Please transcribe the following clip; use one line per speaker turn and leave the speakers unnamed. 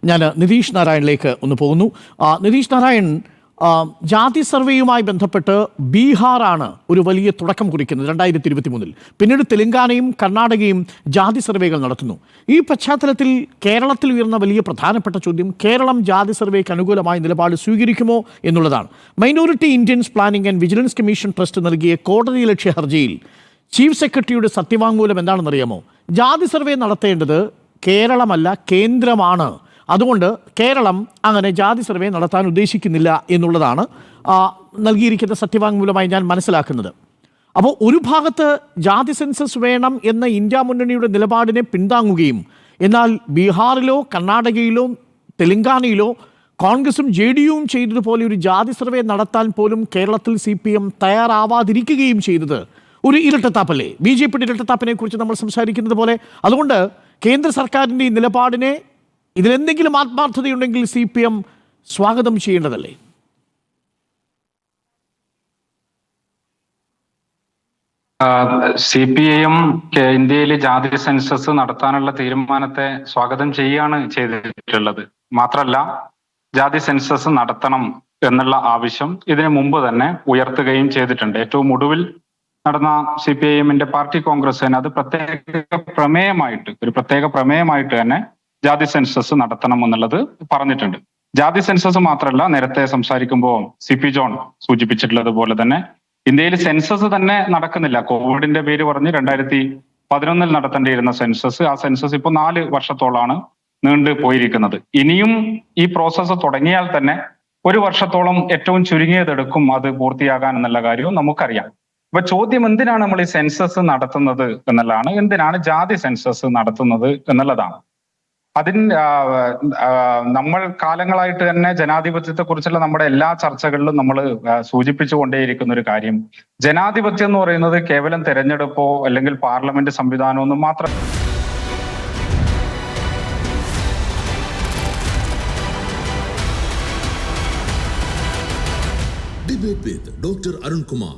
ഞാൻ നിതീഷ് നാരായണിലേക്ക് ഒന്ന് പോകുന്നു. നിതീഷ് നാരായൺ, ജാതി സർവേയുമായി ബന്ധപ്പെട്ട് ബീഹാറാണ് ഒരു വലിയ തുടക്കം കുറിക്കുന്നത് 2023. പിന്നീട് തെലങ്കാനയും കർണാടകയും ജാതി സർവേകൾ നടത്തുന്നു. ഈ പശ്ചാത്തലത്തിൽ കേരളത്തിൽ ഉയർന്ന വലിയ പ്രധാനപ്പെട്ട ചോദ്യം, കേരളം ജാതി സർവേക്ക് അനുകൂലമായ നിലപാട് സ്വീകരിക്കുമോ എന്നുള്ളതാണ്. Minority Indians planning and vigilance commission trust നൽകിയ കോടതിയലക്ഷ്യ ഹർജിയിൽ ചീഫ് സെക്രട്ടറിയുടെ സത്യവാങ്മൂലം എന്താണെന്നറിയാമോ? ജാതി സർവേ നടത്തേണ്ടത് കേരളമല്ല, കേന്ദ്രമാണ്. അതുകൊണ്ട് കേരളം അങ്ങനെ ജാതി സർവേ നടത്താൻ ഉദ്ദേശിക്കുന്നില്ല എന്നുള്ളതാണ് നൽകിയിരിക്കുന്ന സത്യവാങ്മൂലമായി ഞാൻ മനസ്സിലാക്കുന്നത്. അപ്പോൾ ഒരു ഭാഗത്ത് ജാതി സെൻസസ് വേണം എന്ന ഇന്ത്യ മുന്നണിയുടെ നിലപാടിനെ പിന്താങ്ങുകയും, എന്നാൽ ബീഹാറിലോ കർണാടകയിലോ തെലങ്കാനയിലോ കോൺഗ്രസും JDUവും ചെയ്തതുപോലെ ഒരു ജാതി സർവേ നടത്താൻ പോലും കേരളത്തിൽ CPM തയ്യാറാവാതിരിക്കുകയും ചെയ്തത് ഒരു ഇരട്ടത്താപ്പല്ലേ? BJPയുടെ ഇരട്ടത്താപ്പിനെ കുറിച്ച് നമ്മൾ സംസാരിക്കുന്നത് പോലെ. അതുകൊണ്ട് കേന്ദ്ര സർക്കാരിൻ്റെ ഈ നിലപാടിനെ, ഇതിലെന്തെങ്കിലും ആത്മാർത്ഥതയുണ്ടെങ്കിൽ CPM സ്വാഗതം ചെയ്യേണ്ടതല്ലേ?
CPIM ഇന്ത്യയിൽ ജാതി സെൻസസ് നടത്താനുള്ള തീരുമാനത്തെ സ്വാഗതം ചെയ്യുകയാണ് ചെയ്തിട്ടുള്ളത്. മാത്രമല്ല, ജാതി സെൻസസ് നടത്തണം എന്നുള്ള ആവശ്യം ഇതിനു മുമ്പ് തന്നെ ഉയർത്തുകയും ചെയ്തിട്ടുണ്ട്. ഏറ്റവും ഒടുവിൽ നടന്ന CPIMന്റെ പാർട്ടി കോൺഗ്രസ് തന്നെ അത് ഒരു പ്രത്യേക പ്രമേയമായിട്ട് തന്നെ ജാതി സെൻസസ് നടത്തണം എന്നുള്ളത് പറഞ്ഞിട്ടുണ്ട്. ജാതി സെൻസസ് മാത്രമല്ല, നേരത്തെ സംസാരിക്കുമ്പോൾ CP ജോൺ സൂചിപ്പിച്ചിട്ടുള്ളത് പോലെ തന്നെ ഇന്ത്യയിൽ സെൻസസ് തന്നെ നടക്കുന്നില്ല. കോവിഡിന്റെ പേര് പറഞ്ഞ് 2011 നടത്തേണ്ടിയിരുന്ന സെൻസസ്, ആ സെൻസസ് ഇപ്പോൾ 4 വർഷത്തോളാണ് നീണ്ടു പോയിരിക്കുന്നത്. ഇനിയും ഈ പ്രോസസ്സ് തുടങ്ങിയാൽ തന്നെ 1 വർഷത്തോളം ഏറ്റവും ചുരുങ്ങിയതെടുക്കും അത് പൂർത്തിയാകാൻ എന്നുള്ള കാര്യവും നമുക്കറിയാം. അപ്പൊ ചോദ്യം, എന്തിനാണ് നമ്മൾ ഈ സെൻസസ് നടത്തുന്നത് എന്നുള്ളതാണ്. എന്തിനാണ് ജാതി സെൻസസ് നടത്തുന്നത് എന്നുള്ളതാണ്. നമ്മൾ കാലങ്ങളായിട്ട് തന്നെ ജനാധിപത്യത്തെ കുറിച്ചുള്ള നമ്മുടെ എല്ലാ ചർച്ചകളിലും നമ്മൾ സൂചിപ്പിച്ചുകൊണ്ടേയിരിക്കുന്ന ഒരു കാര്യം, ജനാധിപത്യം എന്ന് പറയുന്നത് കേവലം തെരഞ്ഞെടുപ്പോ അല്ലെങ്കിൽ പാർലമെന്റ് സംവിധാനമൊന്നും മാത്രം.
Debate with Dr. Arun Kumar.